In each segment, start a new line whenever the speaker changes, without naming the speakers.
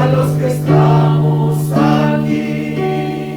a los que estamos aquí.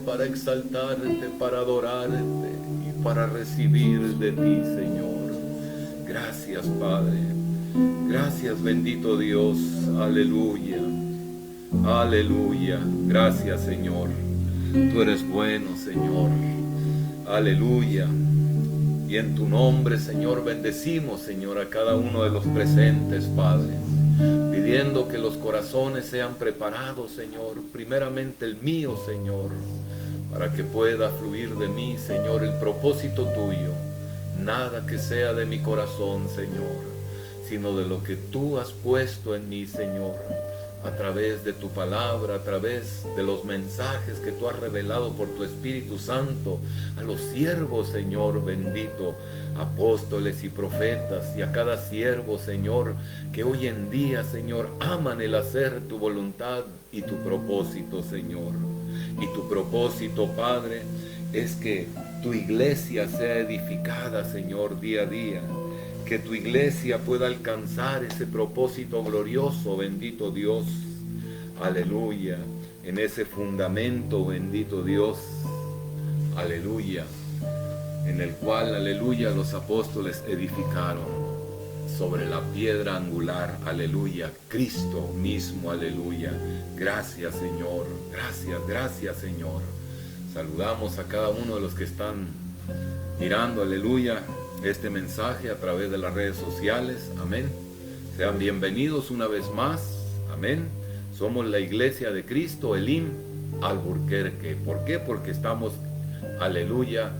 Para exaltarte, para adorarte y para recibir de ti, Señor. Gracias, Padre. Gracias, bendito Dios. Aleluya. Aleluya. Gracias, Señor. Tú eres bueno, Señor. Aleluya. Y en tu nombre, Señor, bendecimos, Señor, a cada uno de los presentes, Padre, pidiendo que los corazones sean preparados, Señor, primeramente el mío, Señor, para que pueda fluir de mí, Señor, el propósito tuyo. Nada que sea de mi corazón, Señor, sino de lo que tú has puesto en mí, Señor, a través de tu palabra, a través de los mensajes que tú has revelado por tu Espíritu Santo, a los siervos, Señor bendito, apóstoles y profetas, y a cada siervo, Señor, que hoy en día, Señor, aman el hacer tu voluntad y tu propósito, Señor. Y tu propósito, Padre, es que tu iglesia sea edificada, Señor, día a día. Que tu iglesia pueda alcanzar ese propósito glorioso, bendito Dios. Aleluya. En ese fundamento, bendito Dios. Aleluya. En el cual, aleluya, los apóstoles edificaron sobre la piedra angular, aleluya, Cristo mismo, aleluya. Gracias, Señor. Gracias, Señor. Saludamos a cada uno de los que están mirando, aleluya, este mensaje a través de las redes sociales, amén. Sean bienvenidos una vez más, amén. Somos la Iglesia de Cristo, Elim Alburquerque. ¿Por qué? Porque estamos, aleluya,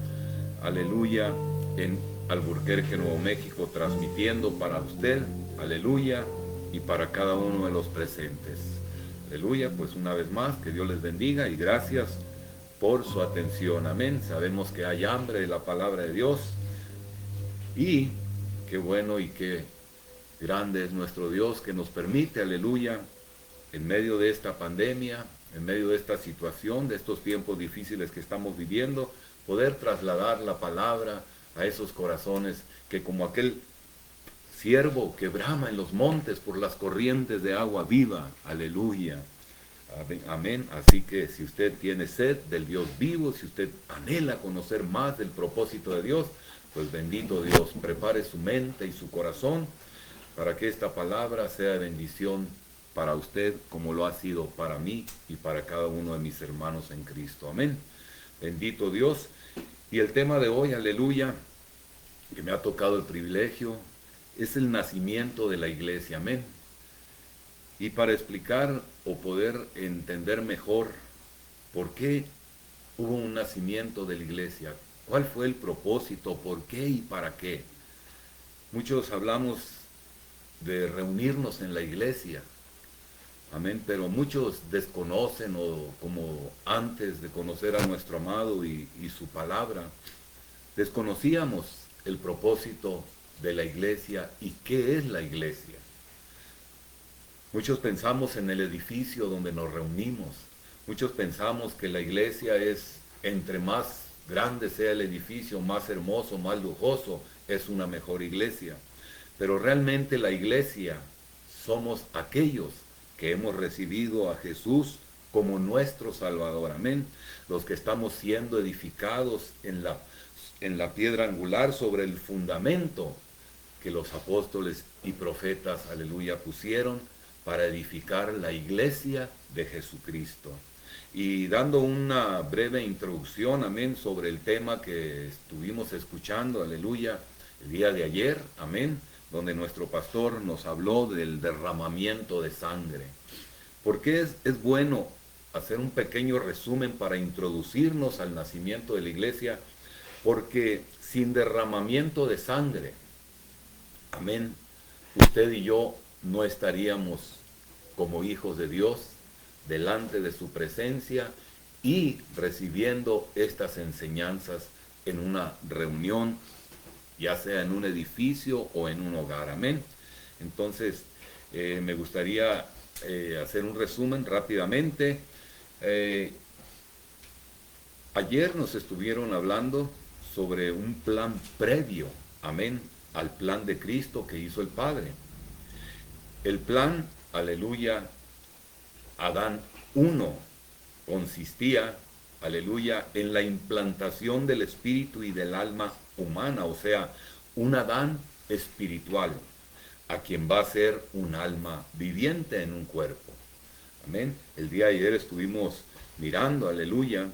en Alburquerque, Nuevo México, transmitiendo para usted, aleluya, y para cada uno de los presentes. Aleluya, pues una vez más, que Dios les bendiga y gracias por su atención, amén. Sabemos que hay hambre de la palabra de Dios y qué bueno y qué grande es nuestro Dios que nos permite, aleluya, en medio de esta pandemia, en medio de esta situación, de estos tiempos difíciles que estamos viviendo, poder trasladar la palabra a esos corazones que como aquel siervo que brama en los montes por las corrientes de agua viva, aleluya, amén. Así que si usted tiene sed del Dios vivo, si usted anhela conocer más del propósito de Dios, pues bendito Dios, prepare su mente y su corazón para que esta palabra sea de bendición para usted como lo ha sido para mí y para cada uno de mis hermanos en Cristo, amén. Bendito Dios. Y el tema de hoy, aleluya, que me ha tocado el privilegio, es el nacimiento de la iglesia, amén. Y para explicar o poder entender mejor por qué hubo un nacimiento de la iglesia, cuál fue el propósito, por qué y para qué. Muchos hablamos de reunirnos en la iglesia, amén, pero muchos desconocen o como antes de conocer a nuestro amado y su palabra, desconocíamos el propósito de la iglesia y qué es la iglesia. Muchos pensamos en el edificio donde nos reunimos. Muchos pensamos que la iglesia es, entre más grande sea el edificio, más hermoso, más lujoso, es una mejor iglesia. Pero realmente la iglesia somos aquellos que hemos recibido a Jesús como nuestro Salvador, amén. Los que estamos siendo edificados en la piedra angular sobre el fundamento que los apóstoles y profetas, aleluya, pusieron para edificar la iglesia de Jesucristo. Y dando una breve introducción, amén, sobre el tema que estuvimos escuchando, aleluya, el día de ayer, amén, donde nuestro pastor nos habló del derramamiento de sangre. ¿Por qué es bueno hacer un pequeño resumen para introducirnos al nacimiento de la iglesia? Porque sin derramamiento de sangre, amén, usted y yo no estaríamos como hijos de Dios delante de su presencia y recibiendo estas enseñanzas en una reunión, ya sea en un edificio o en un hogar, amén. Entonces, me gustaría hacer un resumen rápidamente. Ayer nos estuvieron hablando sobre un plan previo, amén, al plan de Cristo que hizo el Padre. El plan, aleluya, Adán 1, consistía, aleluya, en la implantación del espíritu y del alma humana, o sea, un Adán espiritual, a quien va a ser un alma viviente en un cuerpo. Amén. El día de ayer estuvimos mirando, aleluya,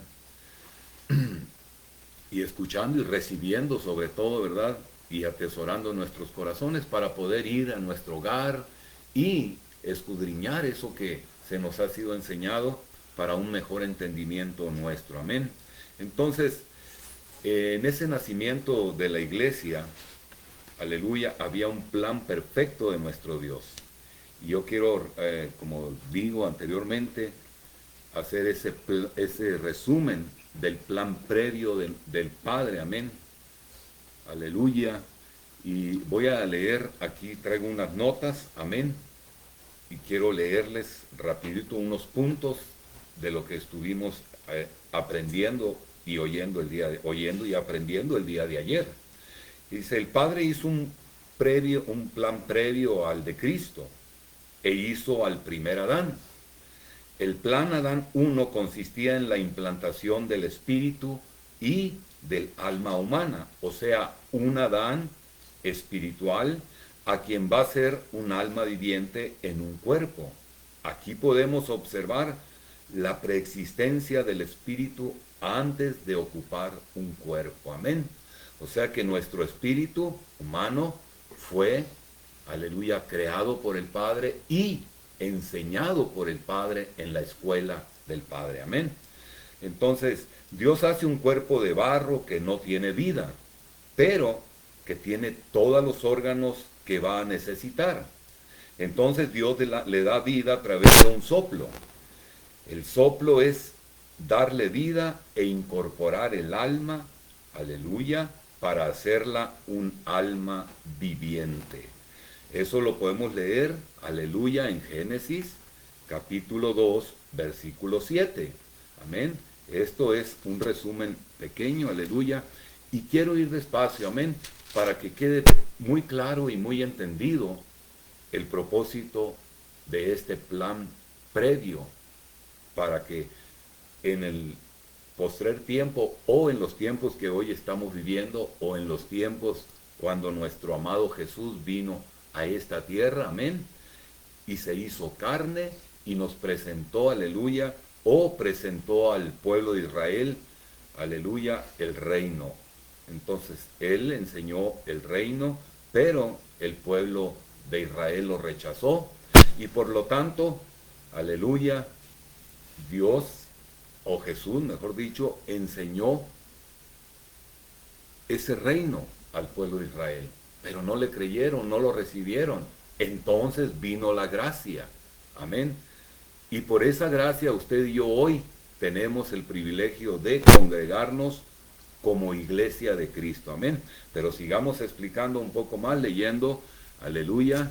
y escuchando y recibiendo sobre todo, ¿verdad? Y atesorando nuestros corazones para poder ir a nuestro hogar y escudriñar eso que se nos ha sido enseñado para un mejor entendimiento nuestro. Amén. Entonces, en ese nacimiento de la iglesia, aleluya, había un plan perfecto de nuestro Dios. Y yo quiero, como digo anteriormente, hacer ese resumen del plan previo del Padre, amén. Aleluya. Y voy a leer, aquí traigo unas notas, amén. Y quiero leerles rapidito unos puntos de lo que estuvimos aprendiendo y oyendo y aprendiendo el día de ayer. Dice, el Padre hizo un plan previo al de Cristo e hizo al primer Adán. El plan Adán 1 consistía en la implantación del espíritu y del alma humana, o sea, un Adán espiritual a quien va a ser un alma viviente en un cuerpo. Aquí podemos observar la preexistencia del espíritu antes de ocupar un cuerpo. Amén. O sea que nuestro espíritu humano fue, aleluya, creado por el Padre y enseñado por el Padre en la escuela del Padre. Amén. Entonces, Dios hace un cuerpo de barro que no tiene vida, pero que tiene todos los órganos que va a necesitar. Entonces Dios le da vida a través de un soplo. El soplo es darle vida e incorporar el alma, aleluya, para hacerla un alma viviente. Eso lo podemos leer, aleluya, en Génesis capítulo 2, versículo 7. Amén. Esto es un resumen pequeño, aleluya. Y quiero ir despacio, amén, para que quede muy claro y muy entendido el propósito de este plan previo, para que en el postrer tiempo o en los tiempos que hoy estamos viviendo o en los tiempos cuando nuestro amado Jesús vino a esta tierra, amén, y se hizo carne y nos presentó, aleluya, o presentó al pueblo de Israel, aleluya, el reino. Entonces, Él enseñó el reino, pero el pueblo de Israel lo rechazó y por lo tanto, aleluya, Dios, o Jesús, mejor dicho, enseñó ese reino al pueblo de Israel, pero no le creyeron, no lo recibieron. Entonces vino la gracia, amén. Y por esa gracia usted y yo hoy tenemos el privilegio de congregarnos como iglesia de Cristo, amén. Pero sigamos explicando un poco más, leyendo, aleluya,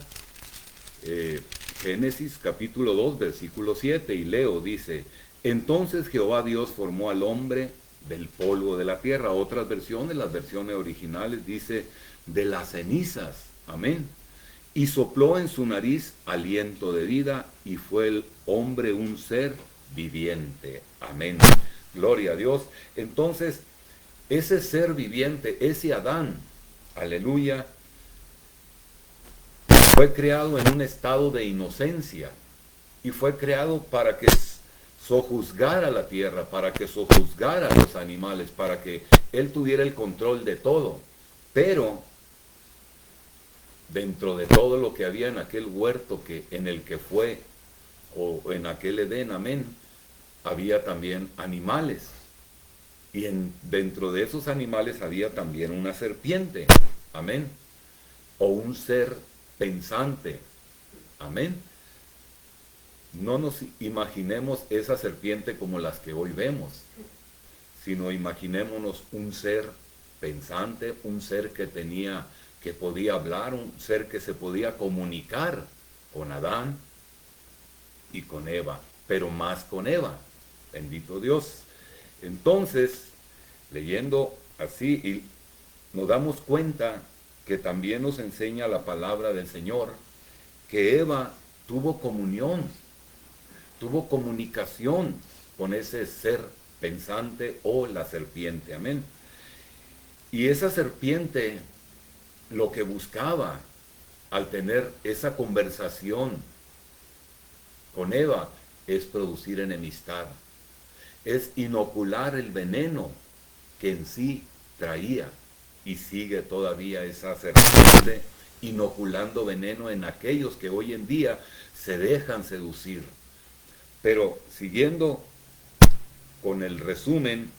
Génesis capítulo 2, versículo 7, y leo, dice, entonces Jehová Dios formó al hombre del polvo de la tierra. Otras versiones, las versiones originales, dice, de las cenizas, amén. Y sopló en su nariz aliento de vida, y fue el hombre un ser viviente, amén. Gloria a Dios. Entonces, ese ser viviente, ese Adán, aleluya, fue creado en un estado de inocencia y fue creado para que sojuzgara la tierra, para que sojuzgara a los animales, para que él tuviera el control de todo. Pero dentro de todo lo que había en aquel huerto en el que fue, o en aquel Edén, amén, había también animales. Y dentro de esos animales había también una serpiente, amén, o un ser pensante, amén. No nos imaginemos esa serpiente como las que hoy vemos, sino imaginémonos un ser pensante, un ser que podía hablar, un ser que se podía comunicar con Adán y con Eva, pero más con Eva, bendito Dios. Entonces, leyendo así, y nos damos cuenta que también nos enseña la palabra del Señor, que Eva tuvo comunión, tuvo comunicación con ese ser pensante o la serpiente, amén. Y esa serpiente lo que buscaba al tener esa conversación con Eva es producir enemistad, es inocular el veneno que en sí traía, y sigue todavía esa serpiente inoculando veneno en aquellos que hoy en día se dejan seducir. Pero siguiendo con el resumen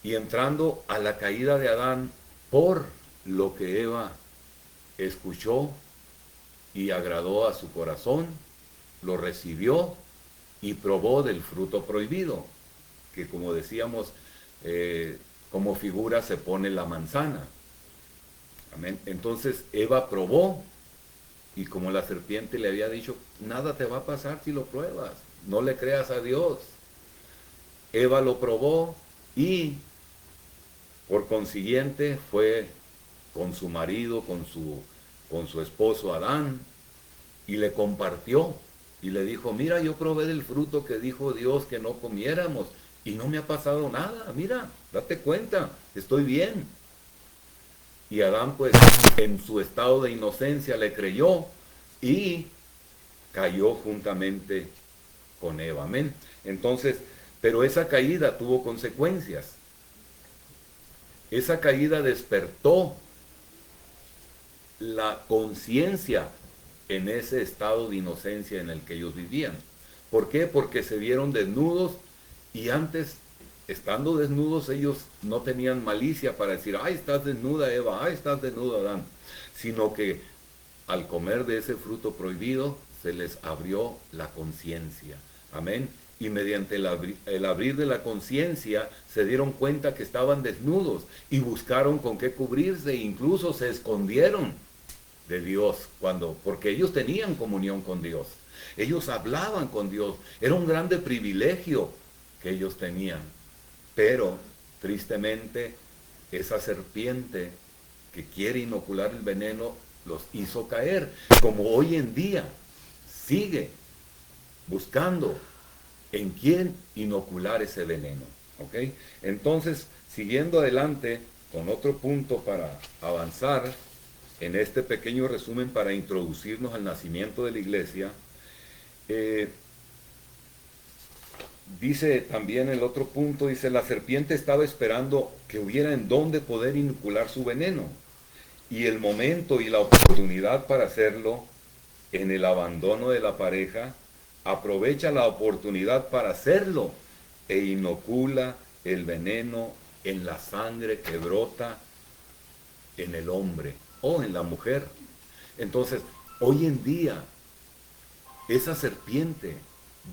y entrando a la caída de Adán por lo que Eva escuchó y agradó a su corazón, lo recibió y probó del fruto prohibido, que como decíamos, como figura se pone la manzana. Amén. Entonces Eva probó, y como la serpiente le había dicho, nada te va a pasar si lo pruebas, no le creas a Dios. Eva lo probó y por consiguiente fue con su marido, con su esposo Adán, y le compartió y le dijo, mira, yo probé del fruto que dijo Dios que no comiéramos y no me ha pasado nada, mira, date cuenta, estoy bien. Y Adán, pues, en su estado de inocencia le creyó y cayó juntamente con Eva. Amén. Entonces, pero esa caída tuvo consecuencias. Esa caída despertó la conciencia en ese estado de inocencia en el que ellos vivían. ¿Por qué? Porque se vieron desnudos y antes, estando desnudos, ellos no tenían malicia para decir, ay, estás desnuda Eva, ay, estás desnudo Adán, sino que al comer de ese fruto prohibido se les abrió la conciencia. Amén. Y mediante el abrir de la conciencia se dieron cuenta que estaban desnudos y buscaron con qué cubrirse, incluso se escondieron de Dios, porque ellos tenían comunión con Dios, ellos hablaban con Dios, era un grande privilegio que ellos tenían, pero tristemente esa serpiente que quiere inocular el veneno los hizo caer, como hoy en día sigue buscando en quién inocular ese veneno. ¿Ok? Entonces, siguiendo adelante con otro punto para avanzar en este pequeño resumen para introducirnos al nacimiento de la iglesia, dice también el otro punto, dice, la serpiente estaba esperando que hubiera en dónde poder inocular su veneno, y el momento y la oportunidad para hacerlo en el abandono de la pareja, aprovecha la oportunidad para hacerlo e inocula el veneno en la sangre que brota en el hombre o en la mujer. Entonces, hoy en día, esa serpiente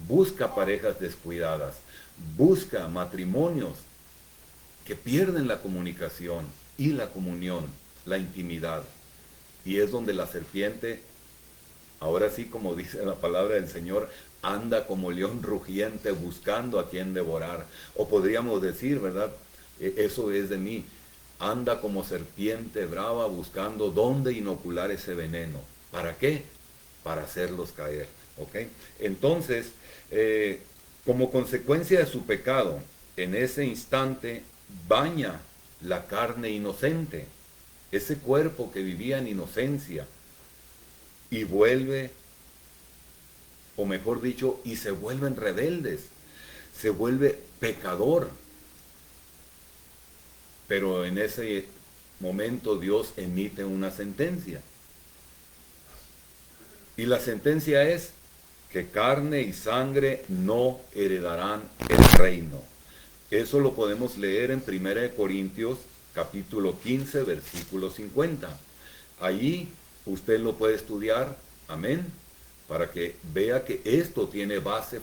busca parejas descuidadas, busca matrimonios que pierden la comunicación y la comunión, la intimidad. Y es donde la serpiente, ahora sí, como dice la palabra del Señor, anda como león rugiente buscando a quien devorar. O podríamos decir, ¿verdad? Eso es de mí. Anda como serpiente brava buscando dónde inocular ese veneno. ¿Para qué? Para hacerlos caer. ¿Ok? Entonces, como consecuencia de su pecado, en ese instante baña la carne inocente, ese cuerpo que vivía en inocencia, y vuelve, o mejor dicho, y se vuelven rebeldes, se vuelve pecador. Pero en ese momento Dios emite una sentencia. Y la sentencia es que carne y sangre no heredarán el reino. Eso lo podemos leer en 1 Corintios capítulo 15, versículo 50. Allí usted lo puede estudiar, amén, para que vea que esto tiene base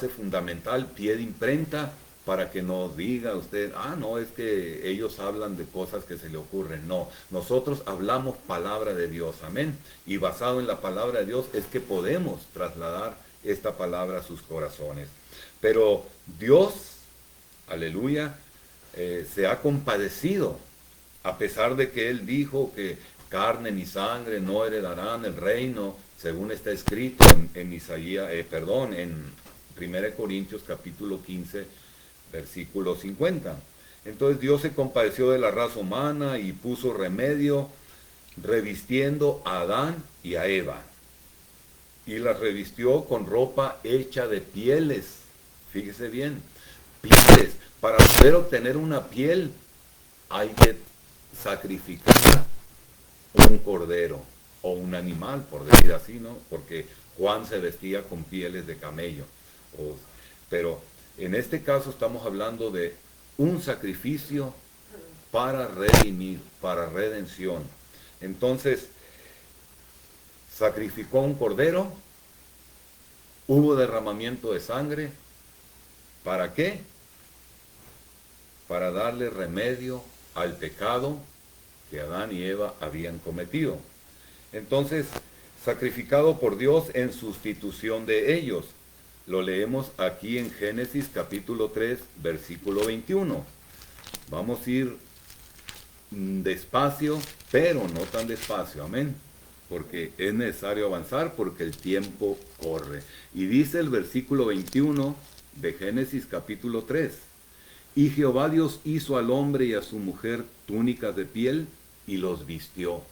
fundamental, pie de imprenta, para que no diga usted, no, es que ellos hablan de cosas que se le ocurren. No, nosotros hablamos palabra de Dios, amén, y basado en la palabra de Dios es que podemos trasladar esta palabra a sus corazones. Pero Dios, aleluya, se ha compadecido, a pesar de que Él dijo que carne ni sangre no heredarán el reino, según está escrito en 1 Corintios capítulo 15, versículo 50. Entonces Dios se compadeció de la raza humana y puso remedio revistiendo a Adán y a Eva. Y las revistió con ropa hecha de pieles. Fíjese bien, pieles. Para poder obtener una piel hay que sacrificar un cordero o un animal, por decir así, ¿no? Porque Juan se vestía con pieles de camello. Pero en este caso estamos hablando de un sacrificio para redimir, para redención. Entonces, sacrificó un cordero, hubo derramamiento de sangre. ¿Para qué? Para darle remedio al pecado que Adán y Eva habían cometido. Entonces, sacrificado por Dios en sustitución de ellos. Lo leemos aquí en Génesis capítulo 3, versículo 21. Vamos a ir despacio, pero no tan despacio, amén. Porque es necesario avanzar porque el tiempo corre. Y dice el versículo 21 de Génesis capítulo 3. Y Jehová Dios hizo al hombre y a su mujer túnicas de piel y los vistió.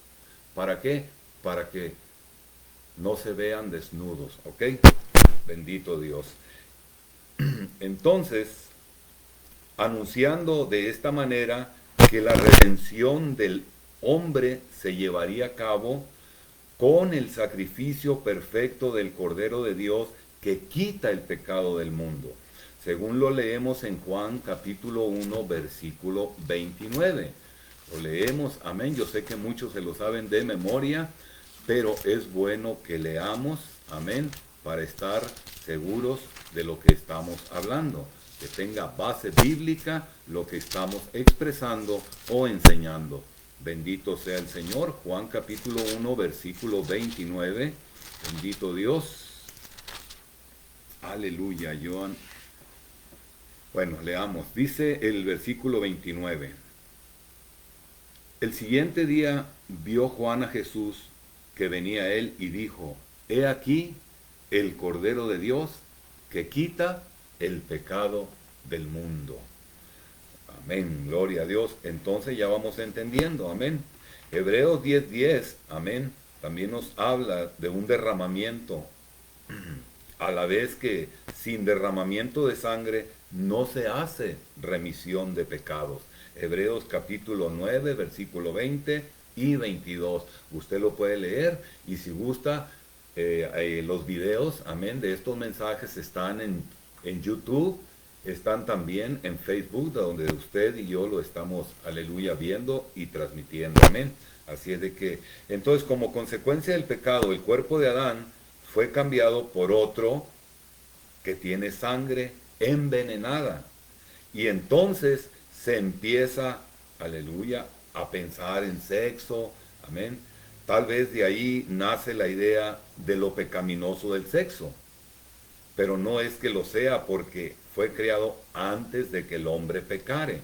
¿Para qué? Para que no se vean desnudos, ¿ok? Bendito Dios. Entonces, anunciando de esta manera que la redención del hombre se llevaría a cabo con el sacrificio perfecto del Cordero de Dios que quita el pecado del mundo. Según lo leemos en Juan capítulo 1, versículo 29. Lo leemos, amén. Yo sé que muchos se lo saben de memoria, pero es bueno que leamos, amén, para estar seguros de lo que estamos hablando, que tenga base bíblica lo que estamos expresando o enseñando. Bendito sea el Señor. Juan capítulo 1, versículo 29. Bendito Dios. Aleluya, Joan. Bueno, leamos. Dice el versículo 29. El siguiente día vio Juan a Jesús que venía a él y dijo: He aquí el Cordero de Dios que quita el pecado del mundo. Amén, gloria a Dios. Entonces ya vamos entendiendo, amén. Hebreos 10:10, amén, también nos habla de un derramamiento, a la vez que sin derramamiento de sangre no se hace remisión de pecados. Hebreos capítulo 9, versículo 20 y 22. Usted lo puede leer y si gusta, los videos, amén, de estos mensajes están en YouTube, están también en Facebook, donde usted y yo lo estamos, aleluya, viendo y transmitiendo, amén. Así es de que, entonces, como consecuencia del pecado, el cuerpo de Adán fue cambiado por otro que tiene sangre envenenada. Y entonces se empieza, aleluya, a pensar en sexo, amén. Tal vez de ahí nace la idea de lo pecaminoso del sexo. Pero no es que lo sea porque fue creado antes de que el hombre pecare.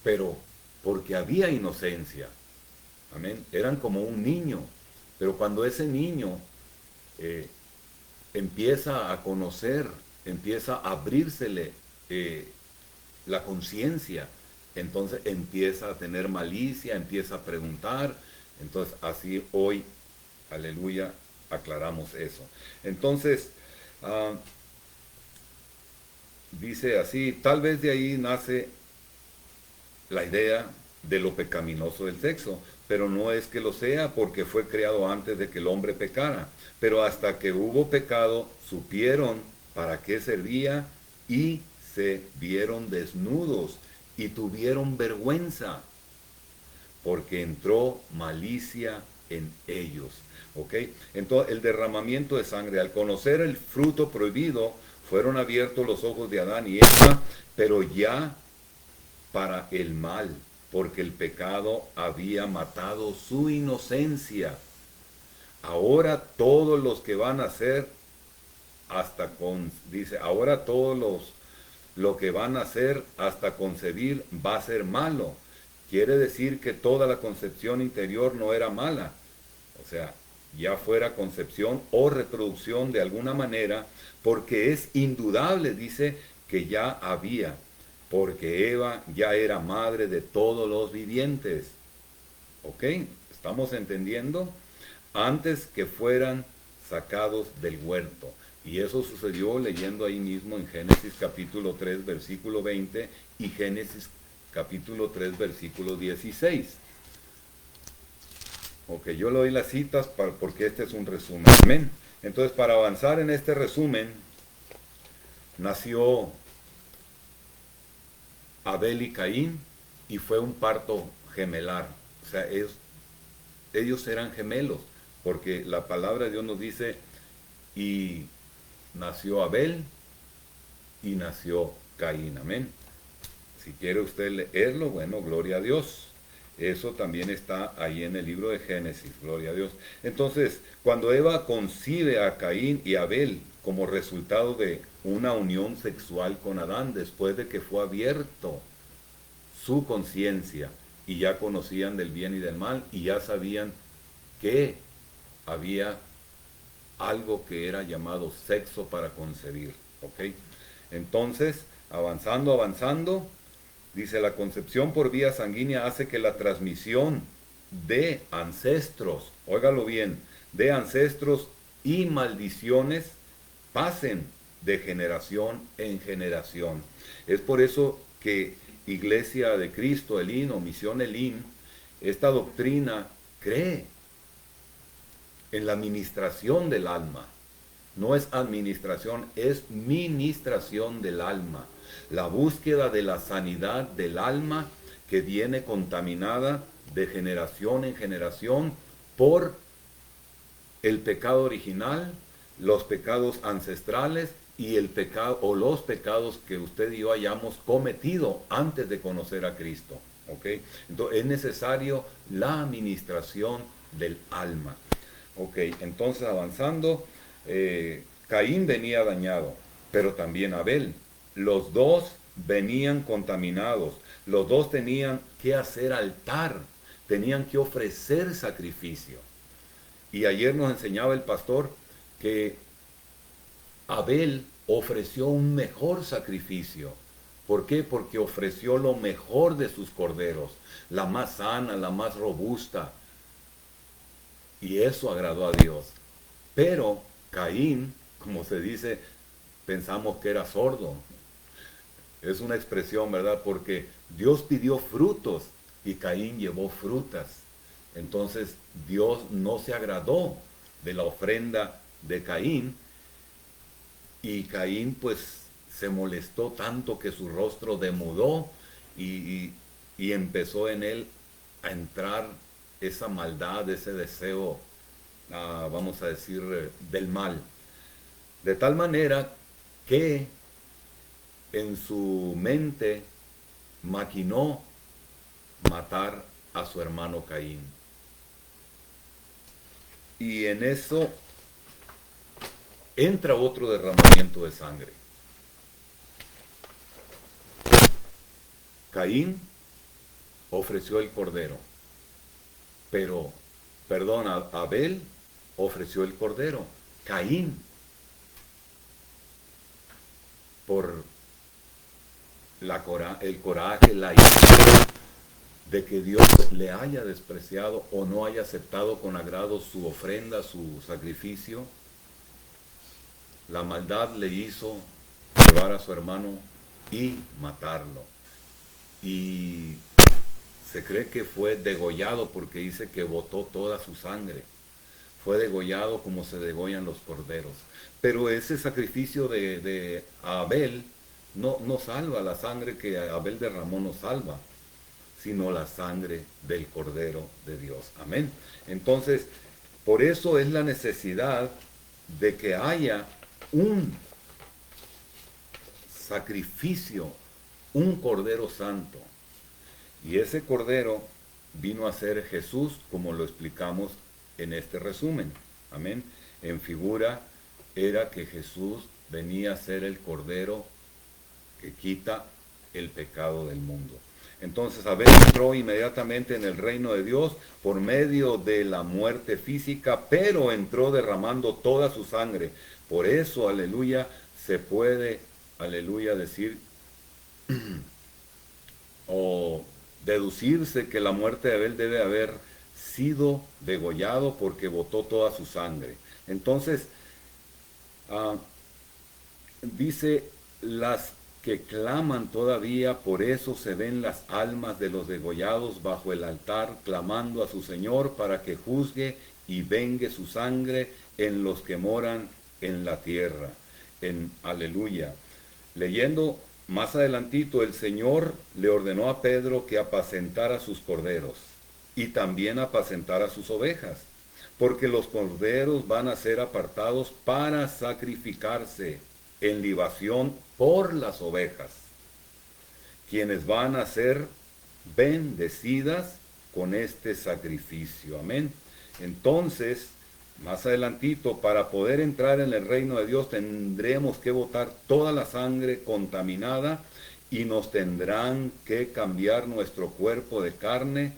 Pero porque había inocencia. Amén. Eran como un niño. Pero cuando ese niño empieza a conocer, empieza a abrírsele la conciencia, entonces empieza a tener malicia, empieza a preguntar. Entonces así hoy, aleluya, aclaramos eso. Entonces, dice así, tal vez de ahí nace la idea de lo pecaminoso del sexo, pero no es que lo sea porque fue creado antes de que el hombre pecara. Pero hasta que hubo pecado, supieron para qué servía y se vieron desnudos y tuvieron vergüenza, porque entró malicia en ellos. ¿Ok? Entonces, el derramamiento de sangre, al conocer el fruto prohibido, fueron abiertos los ojos de Adán y Eva, pero ya para el mal, porque el pecado había matado su inocencia. Ahora todos los que van a hacer, dice, ahora todos lo que van a hacer hasta concebir va a ser malo. Quiere decir que toda la concepción interior no era mala. O sea, ya fuera concepción o reproducción de alguna manera, porque es indudable, dice, que ya había, porque Eva ya era madre de todos los vivientes. ¿Ok? ¿Estamos entendiendo? Antes que fueran sacados del huerto. Y eso sucedió leyendo ahí mismo en Génesis capítulo 3, versículo 20 y Génesis capítulo 3, versículo 16. Ok, yo le doy las citas porque este es un resumen. Amén. Entonces, para avanzar en este resumen, nació Abel y Caín y fue un parto gemelar. O sea, ellos eran gemelos, porque la palabra de Dios nos dice, y nació Abel y nació Caín, amén. Si quiere usted leerlo, bueno, gloria a Dios. Eso también está ahí en el libro de Génesis, gloria a Dios. Entonces, cuando Eva concibe a Caín y Abel como resultado de una unión sexual con Adán, después de que fue abierto su conciencia y ya conocían del bien y del mal y ya sabían que había algo que era llamado sexo para concebir, ¿ok? Entonces, avanzando, dice, la concepción por vía sanguínea hace que la transmisión de ancestros, óigalo bien, de ancestros y maldiciones pasen de generación en generación. Es por eso que Iglesia de Cristo, Elim o Misión Elim, esta doctrina cree en la ministración del alma. No es administración, es ministración del alma. La búsqueda de la sanidad del alma que viene contaminada de generación en generación por el pecado original, los pecados ancestrales y el pecado o los pecados que usted y yo hayamos cometido antes de conocer a Cristo. ¿Ok? Entonces es necesario la administración del alma. Ok, entonces avanzando, Caín venía dañado, pero también Abel. Los dos venían contaminados, los dos tenían que hacer altar, tenían que ofrecer sacrificio. Y ayer nos enseñaba el pastor que Abel ofreció un mejor sacrificio. ¿Por qué? Porque ofreció lo mejor de sus corderos, la más sana, la más robusta. Y eso agradó a Dios. Pero Caín, como se dice, pensamos que era sordo. Es una expresión, ¿verdad? Porque Dios pidió frutos y Caín llevó frutas. Entonces Dios no se agradó de la ofrenda de Caín. Y Caín pues se molestó tanto que su rostro demudó y empezó en él a entrar esa maldad, ese deseo, vamos a decir, del mal. De tal manera que en su mente maquinó matar a su hermano Caín. Y en eso entra otro derramamiento de sangre. Caín ofreció el cordero, pero, Abel ofreció el cordero. Caín, por el coraje, la ira de que Dios le haya despreciado o no haya aceptado con agrado su ofrenda, su sacrificio, la maldad le hizo llevar a su hermano y matarlo. Y se cree que fue degollado porque dice que botó toda su sangre. Fue degollado como se degollan los corderos. Pero ese sacrificio de Abel no salva, la sangre que Abel derramó no salva, sino la sangre del Cordero de Dios. Amén. Entonces, por eso es la necesidad de que haya un sacrificio, un Cordero Santo. Y ese Cordero vino a ser Jesús, como lo explicamos en este resumen. Amén. En figura era que Jesús venía a ser el Cordero que quita el pecado del mundo. Entonces Abel entró inmediatamente en el reino de Dios por medio de la muerte física, pero entró derramando toda su sangre. Por eso, aleluya, se puede, aleluya, decir o deducirse que la muerte de Abel debe haber sido degollado porque botó toda su sangre. Entonces, dice, las que claman todavía, por eso se ven las almas de los degollados bajo el altar, clamando a su Señor para que juzgue y vengue su sangre en los que moran en la tierra. En aleluya. Leyendo más adelantito, el Señor le ordenó a Pedro que apacentara sus corderos y también apacentara sus ovejas. porque los corderos van a ser apartados para sacrificarse en libación por las ovejas, quienes van a ser bendecidas con este sacrificio. Amén. Entonces, más adelantito, para poder entrar en el reino de Dios, tendremos que botar toda la sangre contaminada y nos tendrán que cambiar nuestro cuerpo de carne,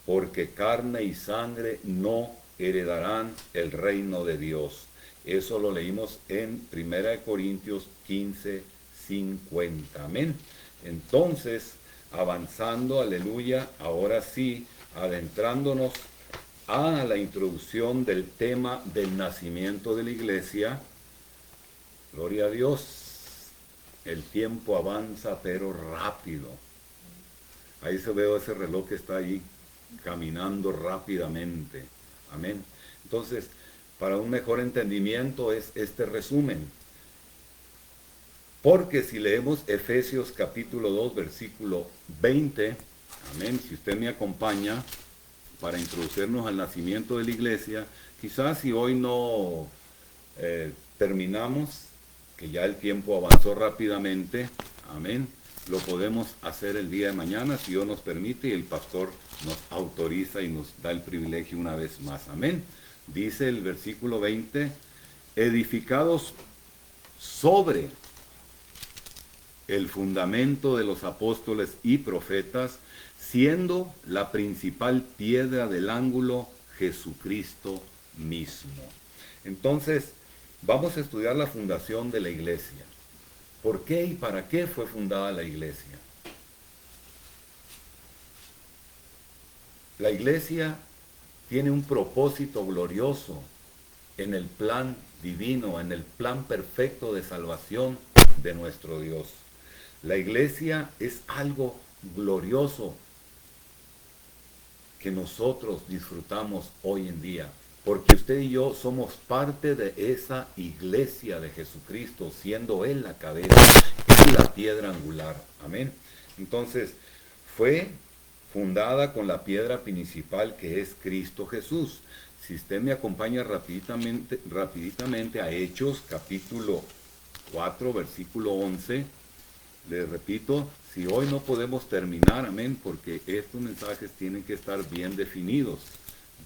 porque carne y sangre no heredarán el reino de Dios. Eso lo leímos en 1 Corintios 15, 50. Amén. Entonces, avanzando, aleluya, ahora sí, adentrándonos a la introducción del tema del nacimiento de la iglesia. Gloria a Dios. El tiempo avanza, pero rápido. Ahí se ve ese reloj que está ahí caminando rápidamente. Amén. Entonces, para un mejor entendimiento es este resumen. Porque si leemos Efesios capítulo 2, versículo 20, amén, si usted me acompaña para introducirnos al nacimiento de la iglesia, quizás si hoy no terminamos, que ya el tiempo avanzó rápidamente, amén, lo podemos hacer el día de mañana, si Dios nos permite y el pastor nos autoriza y nos da el privilegio una vez más, amén. Dice el versículo 20, edificados sobre el fundamento de los apóstoles y profetas, siendo la principal piedra del ángulo Jesucristo mismo. Entonces, vamos a estudiar la fundación de la iglesia. ¿Por qué y para qué fue fundada la iglesia? La iglesia tiene un propósito glorioso en el plan divino, en el plan perfecto de salvación de nuestro Dios. La iglesia es algo glorioso que nosotros disfrutamos hoy en día, porque usted y yo somos parte de esa iglesia de Jesucristo, siendo Él la cabeza y la piedra angular. Amén. Entonces, fue fundada con la piedra principal que es Cristo Jesús. Si usted me acompaña rapiditamente a Hechos capítulo 4, versículo 11, les repito, si hoy no podemos terminar, amén, porque estos mensajes tienen que estar bien definidos,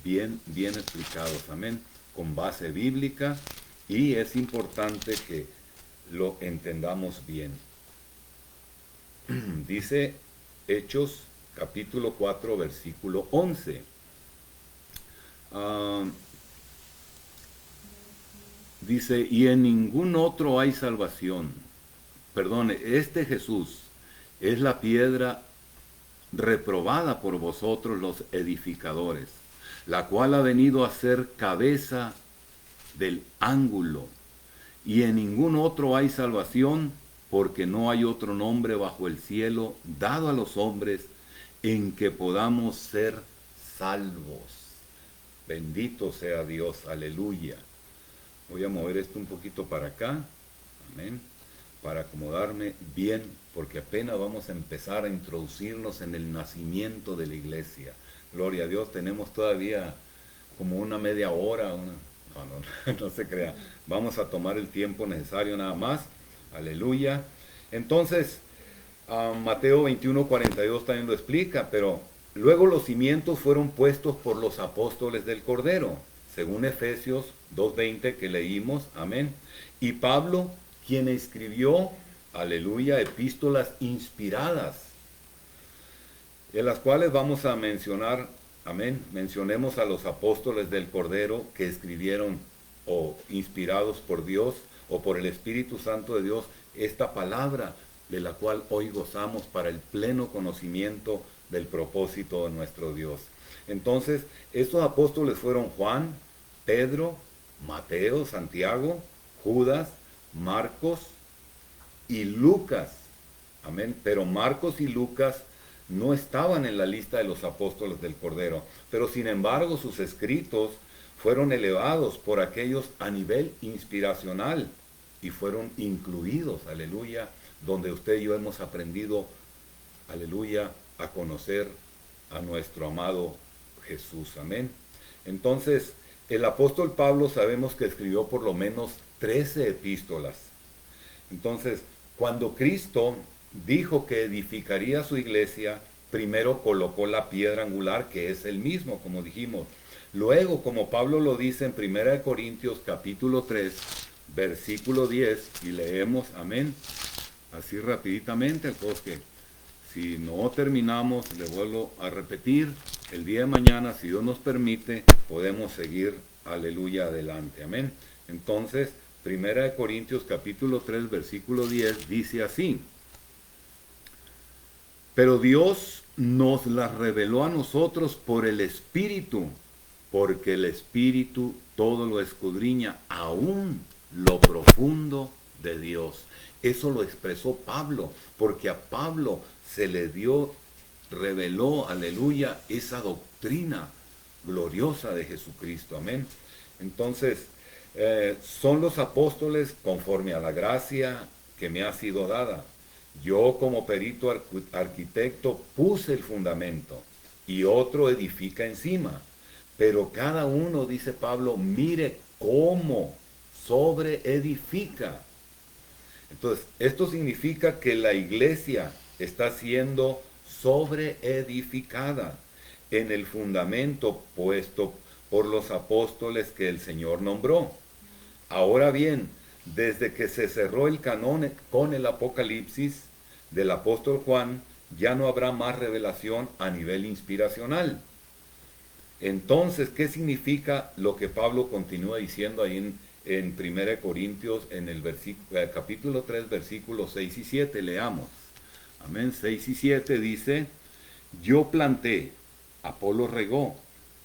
bien explicados, amén, con base bíblica, y es importante que lo entendamos bien. Dice Hechos capítulo 4, versículo 11. Dice, y en ningún otro hay salvación. Perdone, este Jesús es la piedra reprobada por vosotros los edificadores, la cual ha venido a ser cabeza del ángulo, y en ningún otro hay salvación, porque no hay otro nombre bajo el cielo dado a los hombres en que podamos ser salvos. Bendito sea Dios, aleluya. Voy a mover esto un poquito para acá, amén, para acomodarme bien, porque apenas vamos a empezar a introducirnos en el nacimiento de la iglesia. Gloria a Dios, tenemos todavía como una media hora, no se crea. Vamos a tomar el tiempo necesario nada más, aleluya. Entonces, Mateo 21, 42 también lo explica, pero luego los cimientos fueron puestos por los apóstoles del Cordero, según Efesios 2:20 que leímos, amén. Y Pablo, quien escribió, aleluya, epístolas inspiradas, en las cuales vamos a mencionar, amén, mencionemos a los apóstoles del Cordero que escribieron o inspirados por Dios o por el Espíritu Santo de Dios esta palabra de la cual hoy gozamos para el pleno conocimiento del propósito de nuestro Dios. Entonces, estos apóstoles fueron Juan, Pedro, Mateo, Santiago, Judas, Marcos y Lucas. Amén. Pero Marcos y Lucas no estaban en la lista de los apóstoles del Cordero. Pero sin embargo sus escritos fueron elevados por aquellos a nivel inspiracional y fueron incluidos, aleluya, donde usted y yo hemos aprendido, aleluya, a conocer a nuestro amado Jesús. Amén. Entonces, El apóstol Pablo sabemos que escribió por lo menos 13 epístolas. Entonces, cuando Cristo dijo que edificaría su iglesia, primero colocó la piedra angular, que es el mismo, como dijimos. Luego, como Pablo lo dice en 1 Corintios capítulo 3, versículo 10, y leemos, amén, así rapiditamente, porque si no terminamos, le vuelvo a repetir, el día de mañana, si Dios nos permite, podemos seguir, aleluya, adelante, amén. Entonces, 1 Corintios capítulo 3, versículo 10, dice así: pero Dios nos las reveló a nosotros por el Espíritu, porque el Espíritu todo lo escudriña, aún lo profundo de Dios. Eso lo expresó Pablo, porque a Pablo se le reveló, aleluya, esa doctrina gloriosa de Jesucristo, amén. Entonces, son los apóstoles conforme a la gracia que me ha sido dada. Yo como perito arquitecto puse el fundamento y otro edifica encima. Pero cada uno, dice Pablo, mire cómo sobreedifica. Entonces, esto significa que la iglesia está siendo sobreedificada en el fundamento puesto por los apóstoles que el Señor nombró. Ahora bien, desde que se cerró el canon con el Apocalipsis del apóstol Juan, ya no habrá más revelación a nivel inspiracional. Entonces, ¿qué significa lo que Pablo continúa diciendo ahí en 1 Corintios, en el capítulo 3, versículos 6 y 7? Leamos. Amén, 6 y 7 dice: yo planté, Apolo regó,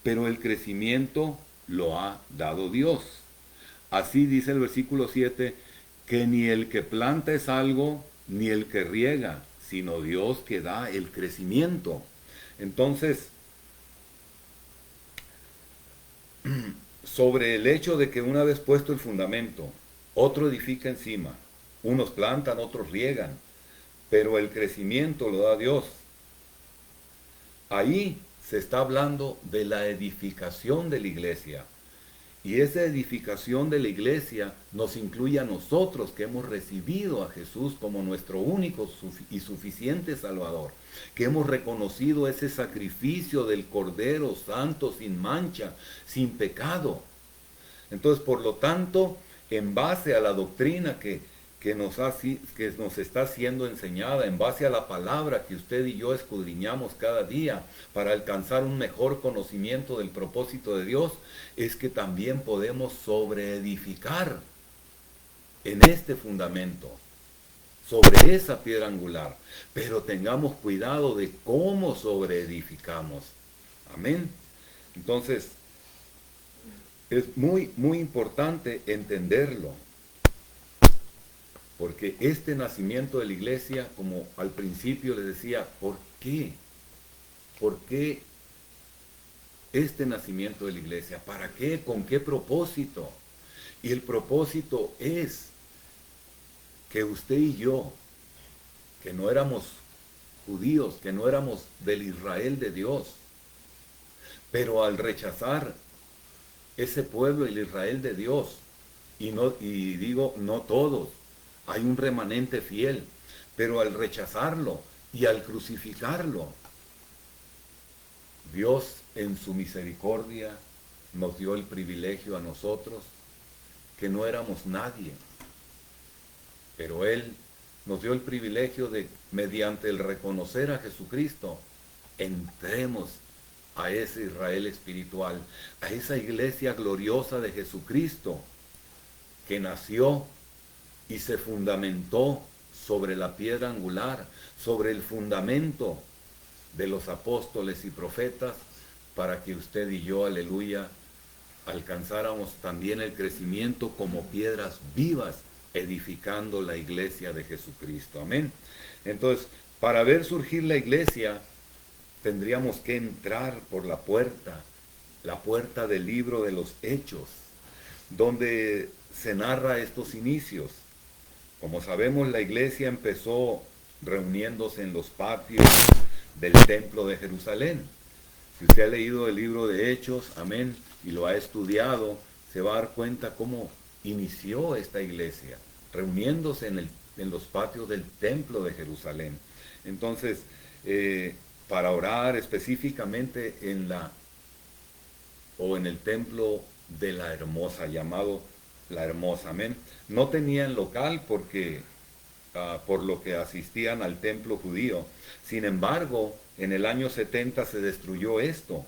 pero el crecimiento lo ha dado Dios. Así dice el versículo 7, que ni el que planta es algo, ni el que riega, sino Dios que da el crecimiento. Entonces, sobre el hecho de que una vez puesto el fundamento, otro edifica encima, unos plantan, otros riegan, pero el crecimiento lo da Dios. Ahí se está hablando de la edificación de la iglesia. Y esa edificación de la iglesia nos incluye a nosotros que hemos recibido a Jesús como nuestro único y suficiente Salvador, que hemos reconocido ese sacrificio del Cordero Santo, sin mancha, sin pecado. Entonces, por lo tanto, en base a la doctrina que nos está siendo enseñada, en base a la palabra que usted y yo escudriñamos cada día para alcanzar un mejor conocimiento del propósito de Dios, es que también podemos sobreedificar en este fundamento, sobre esa piedra angular. Pero tengamos cuidado de cómo sobreedificamos. Amén. Entonces, es muy, muy importante entenderlo. Porque este nacimiento de la iglesia, como al principio les decía, ¿por qué? ¿Por qué este nacimiento de la iglesia? ¿Para qué? ¿Con qué propósito? Y el propósito es que usted y yo, que no éramos judíos, que no éramos del Israel de Dios, pero al rechazar ese pueblo, el Israel de Dios, y digo no todos, hay un remanente fiel, pero al rechazarlo y al crucificarlo, Dios en su misericordia nos dio el privilegio a nosotros, que no éramos nadie, pero Él nos dio el privilegio de, mediante el reconocer a Jesucristo, entremos a ese Israel espiritual, a esa iglesia gloriosa de Jesucristo, que nació y se fundamentó sobre la piedra angular, sobre el fundamento de los apóstoles y profetas, para que usted y yo, aleluya, alcanzáramos también el crecimiento como piedras vivas, edificando la iglesia de Jesucristo. Amén. Entonces, para ver surgir la iglesia, tendríamos que entrar por la puerta del libro de los Hechos, donde se narra estos inicios. Como sabemos, la iglesia empezó reuniéndose en los patios del templo de Jerusalén. Si usted ha leído el libro de Hechos, amén, y lo ha estudiado, se va a dar cuenta cómo inició esta iglesia, reuniéndose en los patios del templo de Jerusalén. Entonces, para orar específicamente en el templo de la Hermosa, llamado la Hermosa, amén. No tenían local porque por lo que asistían al templo judío. Sin embargo, en el año 70 se destruyó esto.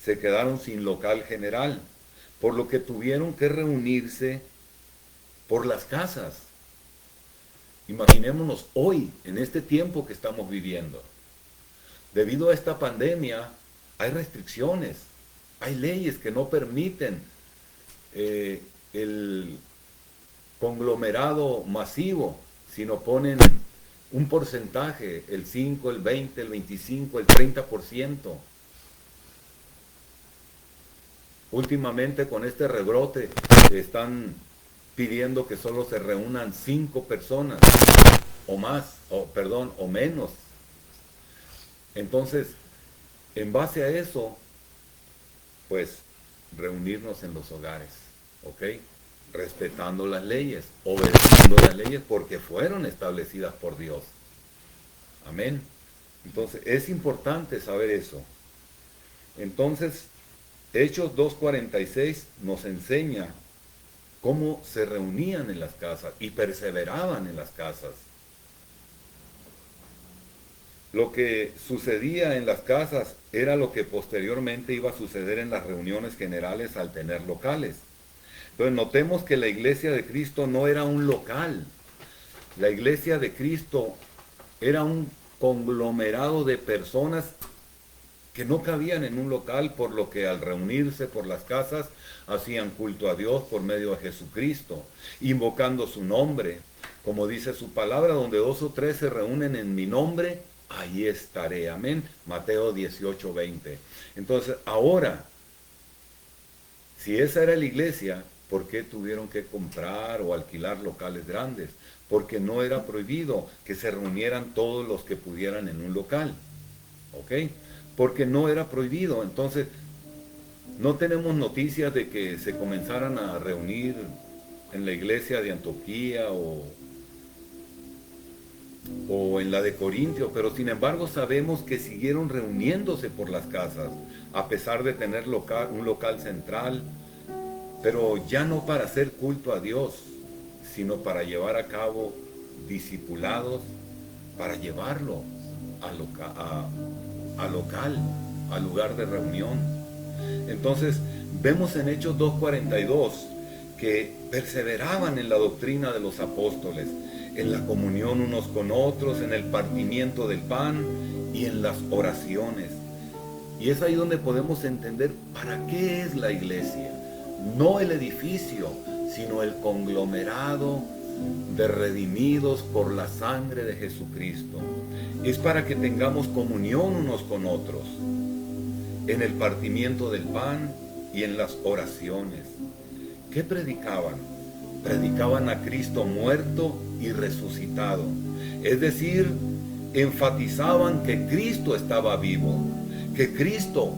Se quedaron sin local general, por lo que tuvieron que reunirse por las casas. Imaginémonos hoy, en este tiempo que estamos viviendo. Debido a esta pandemia, hay restricciones, hay leyes que no permiten el conglomerado masivo, sino ponen un porcentaje, el 5, el 20, el 25, el 30%. Últimamente con este rebrote están pidiendo que solo se reúnan 5 personas o más, o menos. Entonces, en base a eso, pues reunirnos en los hogares, ¿ok? Respetando las leyes, obedeciendo las leyes porque fueron establecidas por Dios. Amén. Entonces, es importante saber eso. Entonces, Hechos 2:46 nos enseña cómo se reunían en las casas y perseveraban en las casas. Lo que sucedía en las casas era lo que posteriormente iba a suceder en las reuniones generales al tener locales. Entonces notemos que la iglesia de Cristo no era un local. La iglesia de Cristo era un conglomerado de personas que no cabían en un local, por lo que al reunirse por las casas hacían culto a Dios por medio de Jesucristo, invocando su nombre. Como dice su palabra, donde 2 o 3 se reúnen en mi nombre, ahí estaré. Amén. Mateo 18:20. Entonces, ahora, si esa era la iglesia, ¿por qué tuvieron que comprar o alquilar locales grandes? Porque no era prohibido que se reunieran todos los que pudieran en un local. ¿Ok? Porque no era prohibido. Entonces, no tenemos noticias de que se comenzaran a reunir en la iglesia de Antioquía o en la de Corintio, pero sin embargo sabemos que siguieron reuniéndose por las casas, a pesar de tener un local central, pero ya no para hacer culto a Dios, sino para llevar a cabo discipulados, para llevarlo al lugar de reunión. Entonces vemos en Hechos 2:42 que perseveraban en la doctrina de los apóstoles, en la comunión unos con otros, en el partimiento del pan y en las oraciones. Y es ahí donde podemos entender para qué es la iglesia. No el edificio, sino el conglomerado de redimidos por la sangre de Jesucristo. Es para que tengamos comunión unos con otros, en el partimiento del pan y en las oraciones. ¿Qué predicaban? Predicaban a Cristo muerto y resucitado. Es decir, enfatizaban que Cristo estaba vivo, que Cristo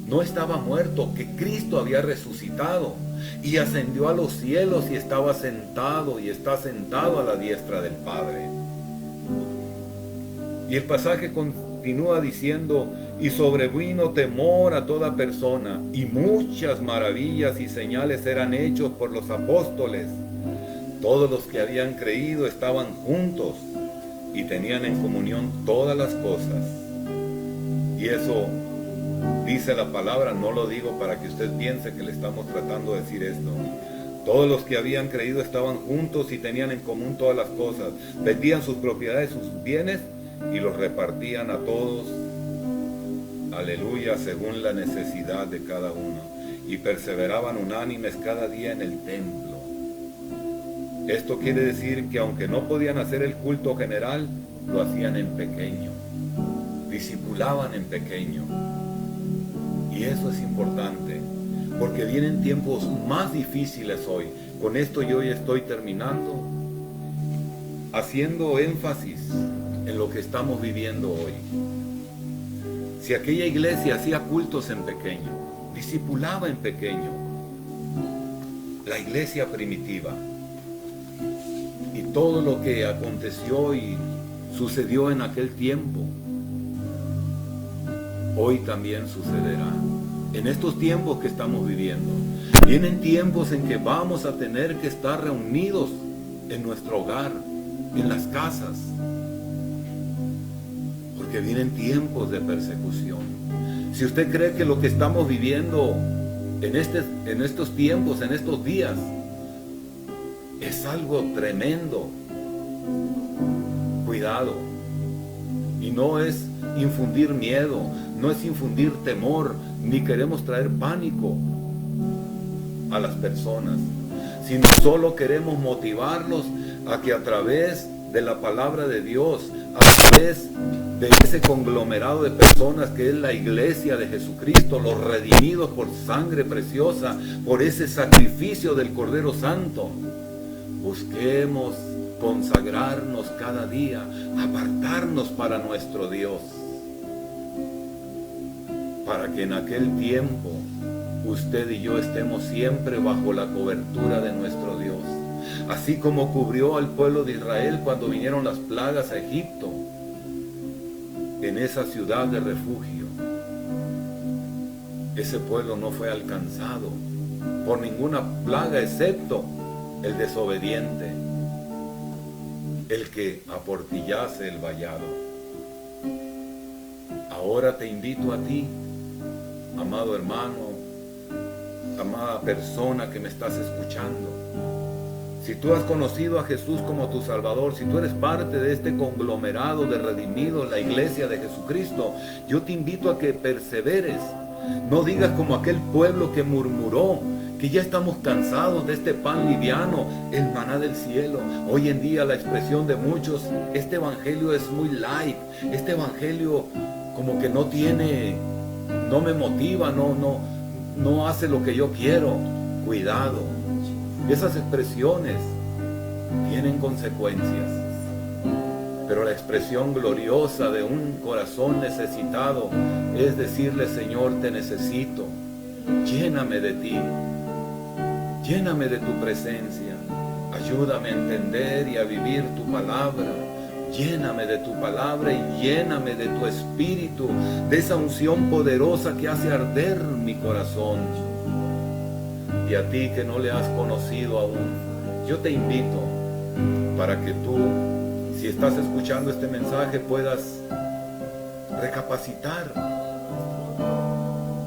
no estaba muerto, que Cristo había resucitado y ascendió a los cielos y estaba sentado y está sentado a la diestra del Padre. Y el pasaje continúa diciendo: y sobrevino temor a toda persona, y muchas maravillas y señales eran hechos por los apóstoles. Todos los que habían creído estaban juntos y tenían en comunión todas las cosas. Y eso dice la palabra, no lo digo para que usted piense que le estamos tratando de decir esto. Todos los que habían creído estaban juntos y tenían en común todas las cosas. Vendían sus propiedades, sus bienes, y los repartían a todos, aleluya, según la necesidad de cada uno. Y perseveraban unánimes cada día en el templo. Esto quiere decir que aunque no podían hacer el culto general, lo hacían en pequeño. Discipulaban en pequeño. Y eso es importante, porque vienen tiempos más difíciles hoy. Con esto yo ya estoy terminando, haciendo énfasis en lo que estamos viviendo hoy. Si aquella iglesia hacía cultos en pequeño, discipulaba en pequeño, la iglesia primitiva, y todo lo que aconteció y sucedió en aquel tiempo, hoy también sucederá. En estos tiempos que estamos viviendo, vienen tiempos en que vamos a tener que estar reunidos en nuestro hogar, en las casas, porque vienen tiempos de persecución. Si usted cree que lo que estamos viviendo en estos tiempos, en estos días, es algo tremendo, cuidado. Y no es infundir miedo, no es infundir temor, ni queremos traer pánico a las personas, sino solo queremos motivarlos a que a través de la palabra de Dios, a través de ese conglomerado de personas que es la iglesia de Jesucristo, los redimidos por sangre preciosa, por ese sacrificio del Cordero Santo, busquemos consagrarnos cada día, apartarnos para nuestro Dios, para que en aquel tiempo usted y yo estemos siempre bajo la cobertura de nuestro Dios. Así como cubrió al pueblo de Israel cuando vinieron las plagas a Egipto, en esa ciudad de refugio, ese pueblo no fue alcanzado por ninguna plaga excepto el desobediente, el que aportillase el vallado. Ahora te invito a ti, amado hermano, amada persona que me estás escuchando. Si tú has conocido a Jesús como tu Salvador, si tú eres parte de este conglomerado de redimidos, la iglesia de Jesucristo, yo te invito a que perseveres. No digas como aquel pueblo que murmuró, que ya estamos cansados de este pan liviano, el maná del cielo. Hoy en día la expresión de muchos, este evangelio es muy light, este evangelio como que no me motiva, no hace lo que yo quiero. Cuidado, esas expresiones tienen consecuencias, pero la expresión gloriosa de un corazón necesitado es decirle: Señor, te necesito, lléname de ti, lléname de tu presencia, ayúdame a entender y a vivir tu palabra, lléname de tu palabra y lléname de tu espíritu, de esa unción poderosa que hace arder mi corazón. Y a ti que no le has conocido aún, yo te invito para que tú, si estás escuchando este mensaje, puedas recapacitar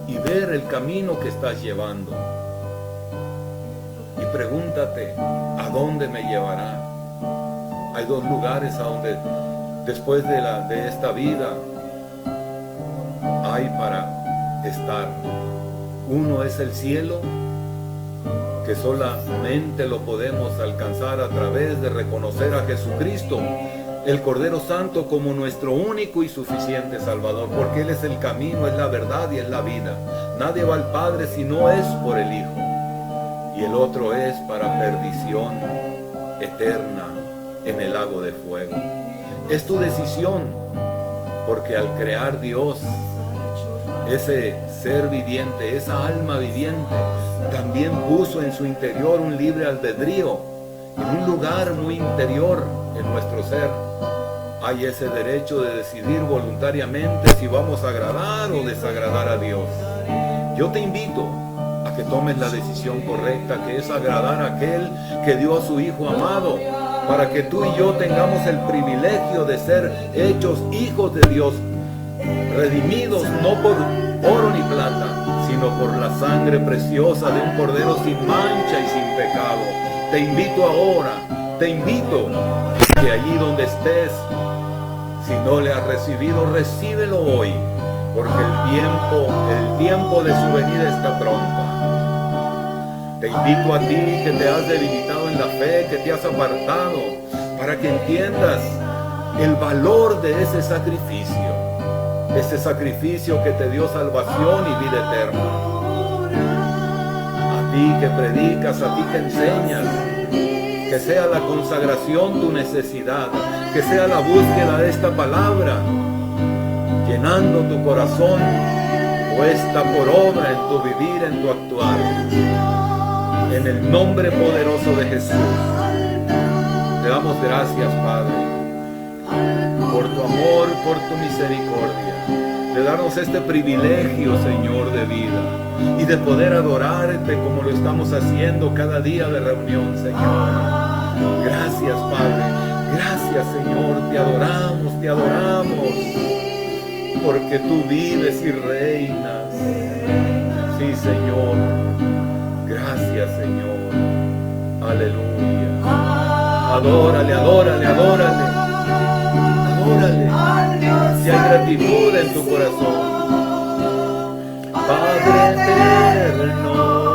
y ver el camino que estás llevando. Y pregúntate, ¿a dónde me llevará? Hay dos lugares a donde después de esta vida hay para estar. Uno es el cielo, que solamente lo podemos alcanzar a través de reconocer a Jesucristo, el Cordero Santo, como nuestro único y suficiente Salvador, porque Él es el camino, es la verdad y es la vida. Nadie va al Padre si no es por el Hijo. Y el otro es para perdición eterna en el lago de fuego. Es tu decisión, porque al crear Dios ese ser viviente, esa alma viviente, también puso en su interior un libre albedrío. En un lugar muy interior en nuestro ser hay ese derecho de decidir voluntariamente si vamos a agradar o desagradar a Dios. Yo te invito a que tomes la decisión correcta, que es agradar a aquel que dio a su Hijo amado, para que tú y yo tengamos el privilegio de ser hechos hijos de Dios, redimidos no por oro ni plata, sino por la sangre preciosa de un Cordero sin mancha y sin pecado. Te invito ahora, te invito que allí donde estés, si no le has recibido, recíbelo hoy, porque el tiempo de su venida está pronto. Te invito a ti que te has debilitado en la fe, que te has apartado, para que entiendas el valor de ese sacrificio que te dio salvación y vida eterna. A ti que predicas, a ti que enseñas, que sea la consagración tu necesidad, que sea la búsqueda de esta palabra, llenando tu corazón, puesta por obra en tu vivir, en tu actuar. En el nombre poderoso de Jesús, te damos gracias, Padre, por tu amor, por tu misericordia, de darnos este privilegio, Señor, de vida y de poder adorarte como lo estamos haciendo cada día de reunión, Señor. Gracias, Padre. Gracias, Señor. Te adoramos, porque tú vives y reinas. Sí, Señor. Gracias, Señor. Aleluya. Adórale, adórale, adórale. Adórale. Si hay gratitud en tu corazón. Padre eterno,